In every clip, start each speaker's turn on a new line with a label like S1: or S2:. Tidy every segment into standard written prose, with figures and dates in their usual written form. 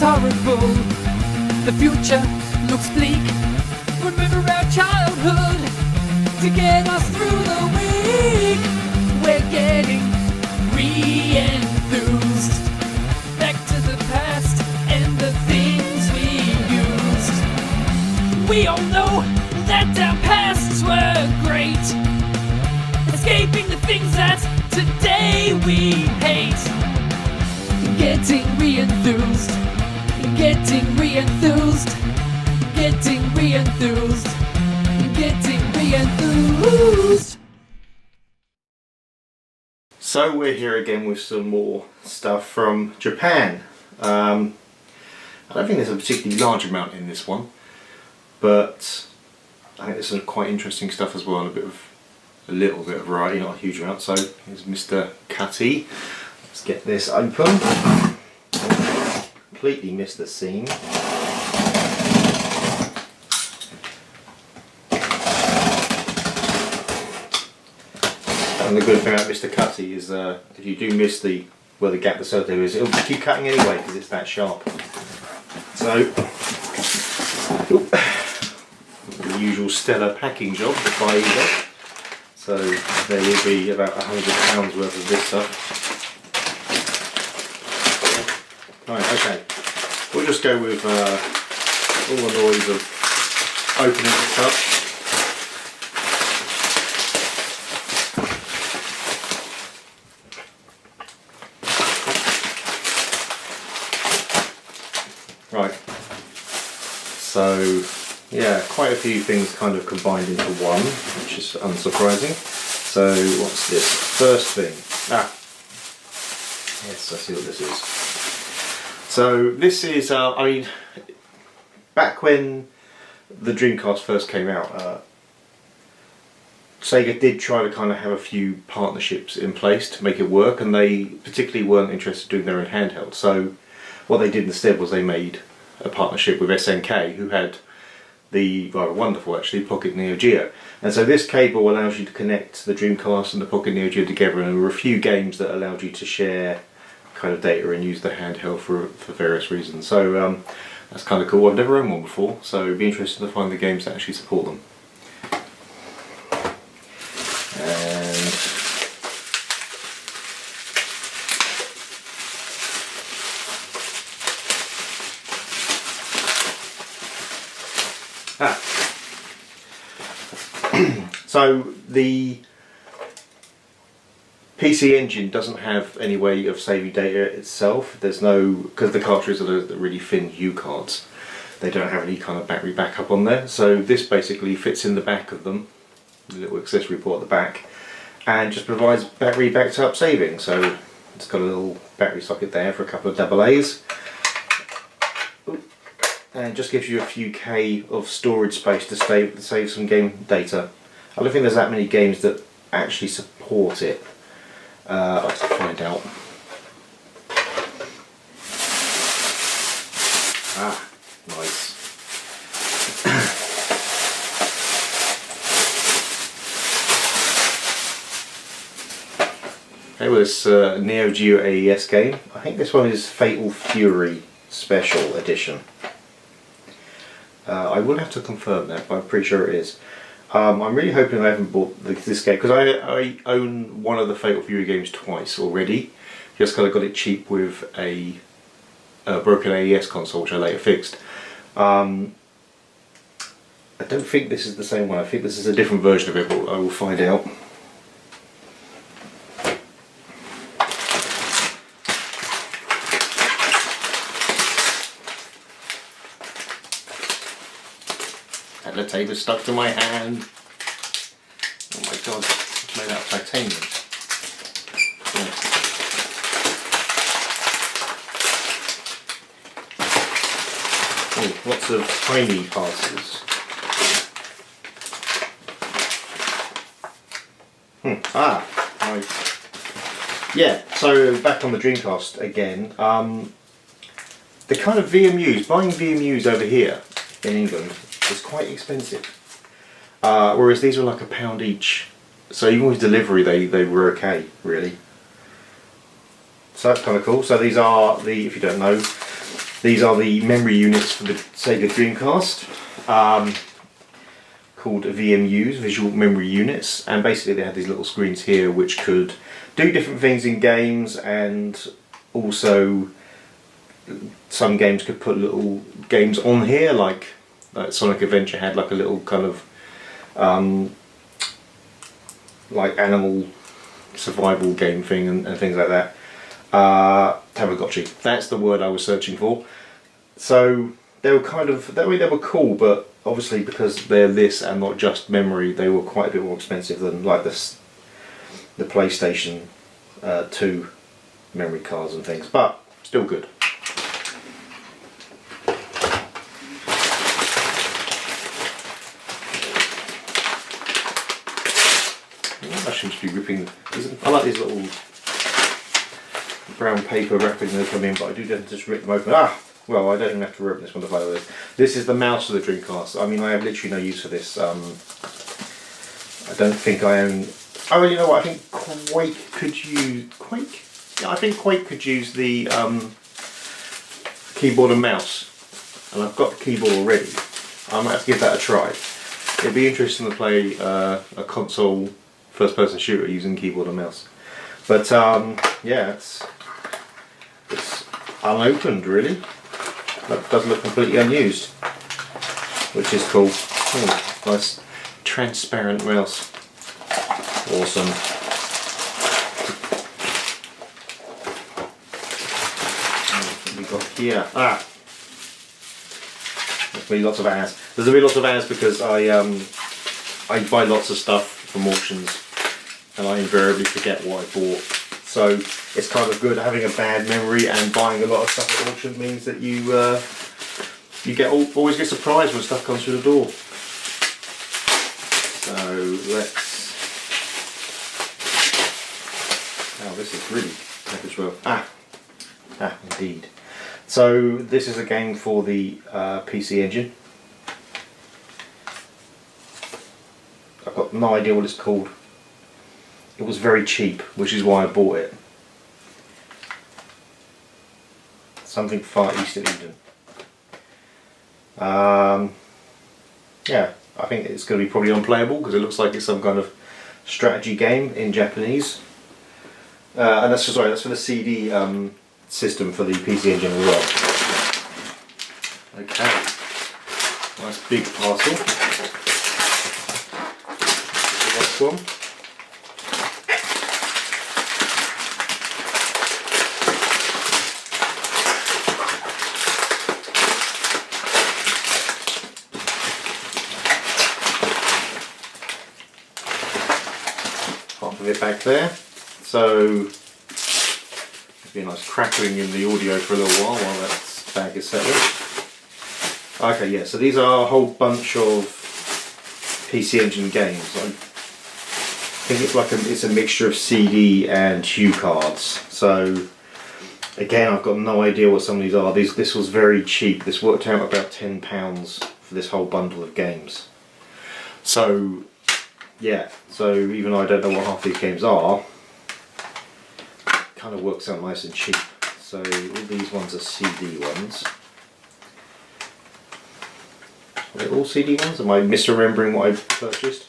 S1: horrible. The future looks bleak. Remember our childhood to get us through the week. We're getting re-enthused. Back to the past and the things we used. We all know that our pasts were great, escaping the things that today we hate. Getting re-enthused, getting re-enthused, getting re-enthused, getting re-enthused.
S2: So we're here again with some more stuff from Japan. I don't think there's a particularly large amount in this one, but I think there's some quite interesting stuff as well, and a little bit of variety, not a huge amount. So here's Mr. Cutty. Let's get this open. Completely missed the seam. And the good thing about Mr. Cutty is if you do miss where the gap the cellotape is, it'll keep cutting anyway because it's that sharp. So, the usual stellar packing job by AES. So there will be about £100 worth of this stuff. Right, okay. We'll just go with all the noise of opening the cup. Right. So yeah, quite a few things kind of combined into one, which is unsurprising. So what's this? First thing. Yes, I see what this is. So this is, I mean, back when the Dreamcast first came out, Sega did try to kind of have a few partnerships in place to make it work, and they particularly weren't interested in doing their own handheld. So what they did instead was they made a partnership with SNK, who had the rather wonderful actually Pocket Neo Geo, and so this cable allows you to connect the Dreamcast and the Pocket Neo Geo together, and there were a few games that allowed you to share kind of data and use the handheld for various reasons. So that's kind of cool. I've never owned one before, so it'd be interesting to find the games that actually support them. And so the PC Engine doesn't have any way of saving data itself. There's no, because the cartridges are the really thin U cards, they don't have any kind of battery backup on there. So this basically fits in the back of them, the little accessory port at the back, and just provides battery backed up saving. So it's got a little battery socket there for a couple of AA's. And just gives you a few K of storage space to save some game data. I don't think there's that many games that actually support it. I'll have to find out. Nice. Okay, well, this Neo Geo AES game. I think this one is Fatal Fury Special Edition. I will have to confirm that, but I'm pretty sure it is. I'm really hoping I haven't bought this game, because I own one of the Fatal Fury games twice already. Just kind of got it cheap with a broken AES console, which I later fixed. I don't think this is the same one. I think this is a different version of it, but I will find out. And the tape is stuck to my hand. Oh my god, it's made out of titanium. Oh, lots of tiny parcels. Right. Yeah, so back on the Dreamcast again. The kind of VMUs, buying VMUs over here in England is quite expensive. Whereas these were like £1 each. So even with delivery they were okay, really. So that's kind of cool. So these are the, if you don't know, These are the memory units for the Sega Dreamcast, called VMUs, Visual Memory Units, and basically they had these little screens here which could do different things in games, and also some games could put little games on here, like Sonic Adventure had like a little kind of like animal survival game thing and things like that. Tamagotchi, that's the word I was searching for. So they were kind of, that way they were cool, but obviously because they're this and not just memory, they were quite a bit more expensive than like this, the PlayStation 2 memory cards and things, but still good. I seems to be ripping. I like these little brown paper wrapping they come in, but I do tend to just rip them open. Well, I don't even have to rip this one to play with. This is the mouse of the Dreamcast. I mean, I have literally no use for this. I don't think I own. Oh, you know what? I think Quake could use Quake. Yeah, I think Quake could use the keyboard and mouse, and I've got the keyboard already. I might have to give that a try. It'd be interesting to play a console first-person shooter using keyboard and mouse. But yeah, it's unopened really. That does look completely unused, which is cool. Nice transparent mouse. Awesome. What we got here? There's going to be lots of ads. There's going to be lots of ads because I buy lots of stuff from auctions, and I invariably forget what I bought. So it's kind of good having a bad memory, and buying a lot of stuff at auction means that you always get surprised when stuff comes through the door. So let's. Oh, this is really packaged well. Indeed. So this is a game for the PC Engine. I've got no idea what it's called. It was very cheap, which is why I bought it. Something Far East of Eden. Yeah, I think it's going to be probably unplayable because it looks like it's some kind of strategy game in Japanese. And that's for the CD system for the PC Engine as well. Okay, nice big parcel. The next one. Half of it back there. So there'll be a nice crackling in the audio for a little while that bag is settling. Okay, yeah, so these are a whole bunch of PC Engine games. I think it's a mixture of CD and HUE cards. So again, I've got no idea what some of these are. This was very cheap. This worked out about £10 for this whole bundle of games. So yeah, so even though I don't know what half these games are, it kind of works out nice and cheap. So all these ones are CD ones. Are they all CD ones? Am I misremembering what I purchased?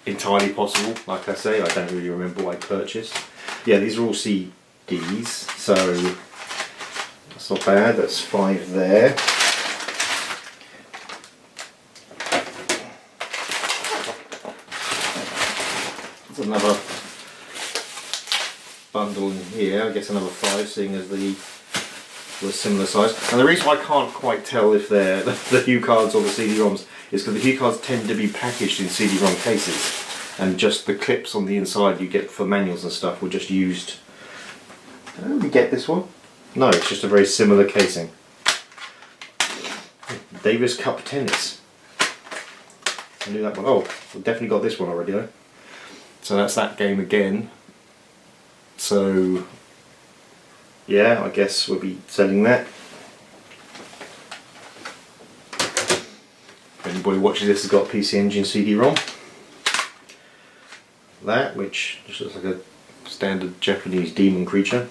S2: Entirely possible. Like I say, I don't really remember what I purchased. Yeah, these are all CDs, so that's not bad. That's 5 there. There's another bundle in here. I guess another 5, seeing as the similar size. And the reason why I can't quite tell if they're the HUE cards or the CD-ROMs is because the HUE cards tend to be packaged in CD-ROM cases, and just the clips on the inside you get for manuals and stuff were just used. Did we get this one? No, it's just a very similar casing. Davis Cup Tennis. I knew that one. Oh, we've definitely got this one already though. So that's that game again. So yeah, I guess we'll be selling that. If anybody watches this has got PC Engine CD-ROM. That, which just looks like a standard Japanese demon creature.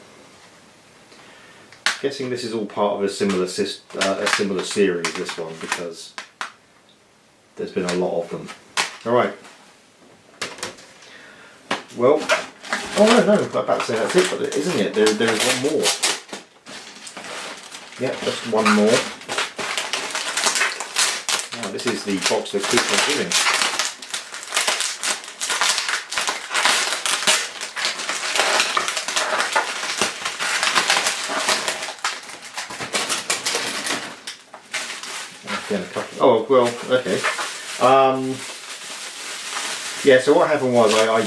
S2: Guessing this is all part of a similar series, this one, because there's been a lot of them. Alright. Well, oh no, I'm about to say that's it, but isn't it? There is one more. Yeah, just one more. Oh, this is the box that keeps on giving. Oh, well, okay. Yeah, so what happened was I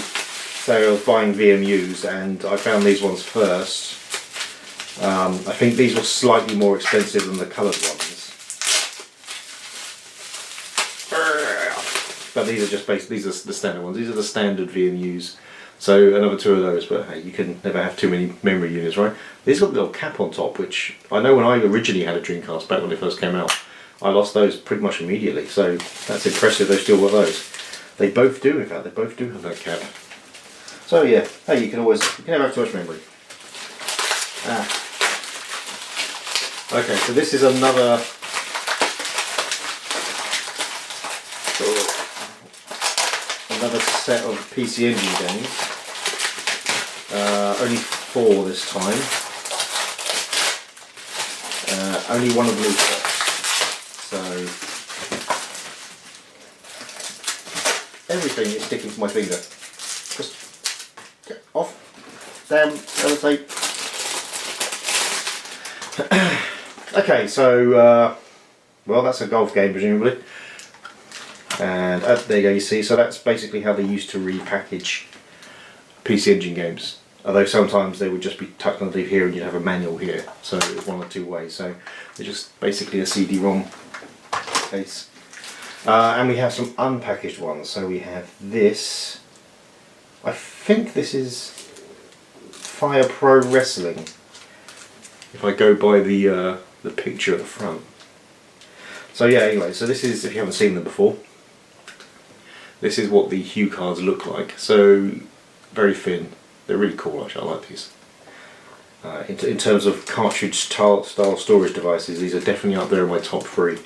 S2: was buying VMUs and I found these ones first. I think these were slightly more expensive than the coloured ones. But these are just these are the standard ones. These are the standard VMUs. So another 2 of those, but hey, you can never have too many memory units, right? These got a little cap on top, which I know when I originally had a Dreamcast back when they first came out, I lost those pretty much immediately, so that's impressive they still got those. They both do, in fact, they both do have that cap. So yeah, hey, you can never have too much memory. Okay, so this is another set of PC Engine games. Only 4 this time. Only one of blue box. So everything is sticking to my finger. Just get off. Damn, tape. Okay, so well, that's a golf game presumably. And there you go, you see, so that's basically how they used to repackage PC Engine games. Although sometimes they would just be tucked underneath here and you'd have a manual here. So one or two ways. So they're just basically a CD-ROM case. And we have some unpackaged ones. So we have this. I think this is Fire Pro Wrestling. If I go by the picture at the front. So yeah, anyway, so this is, if you haven't seen them before, this is what the Hue cards look like. So very thin. They're really cool actually, I like these. In terms of cartridge style storage devices, these are definitely up there in my top 3.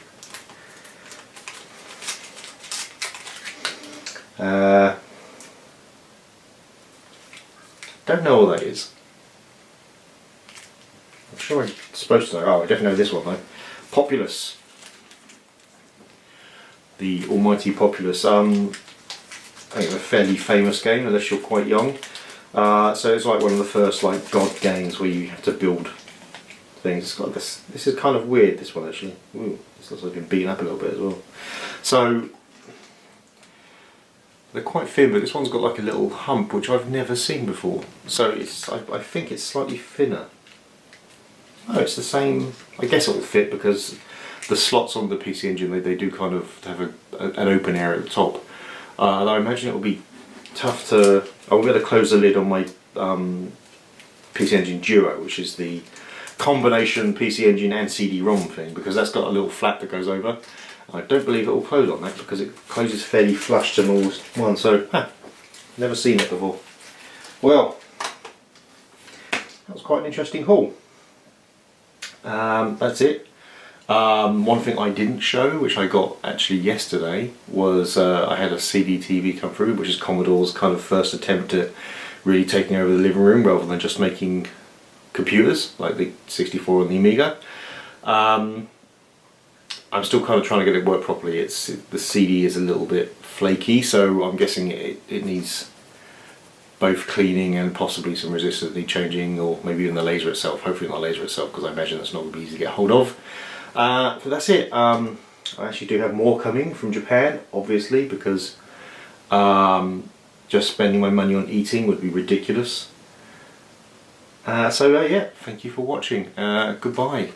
S2: Don't know what that is. I'm sure I'm supposed to know. Oh, I definitely know this one though. Populous. The almighty Populous. I think it's a fairly famous game unless you're quite young. So it's like one of the first like God games where you have to build things. It's got this. This is kind of weird. This one actually. Ooh, this looks like it's been beaten up a little bit as well. So they're quite thin, but this one's got like a little hump which I've never seen before. So it's. I think it's slightly thinner. Oh, it's the same. I guess it will fit because the slots on the PC Engine they do kind of have an open area at the top. Although I imagine it will be tough to. I will be able to close the lid on my PC Engine Duo, which is the combination PC Engine and CD-ROM thing, because that's got a little flap that goes over. I don't believe it will close on that because it closes fairly flush to all one. So, never seen it before. Well, that was quite an interesting haul. That's it. One thing I didn't show, which I got actually yesterday, was I had a CD TV come through, which is Commodore's kind of first attempt at really taking over the living room rather than just making computers like the 64 and the Amiga. I'm still kind of trying to get it work properly. The CD is a little bit flaky, so I'm guessing it needs both cleaning and possibly some resistors need changing, or maybe even the laser itself. Hopefully not the laser itself, because I imagine that's not going to be easy to get hold of. So that's it. I actually do have more coming from Japan, obviously, because just spending my money on eating would be ridiculous. So yeah, thank you for watching. Goodbye.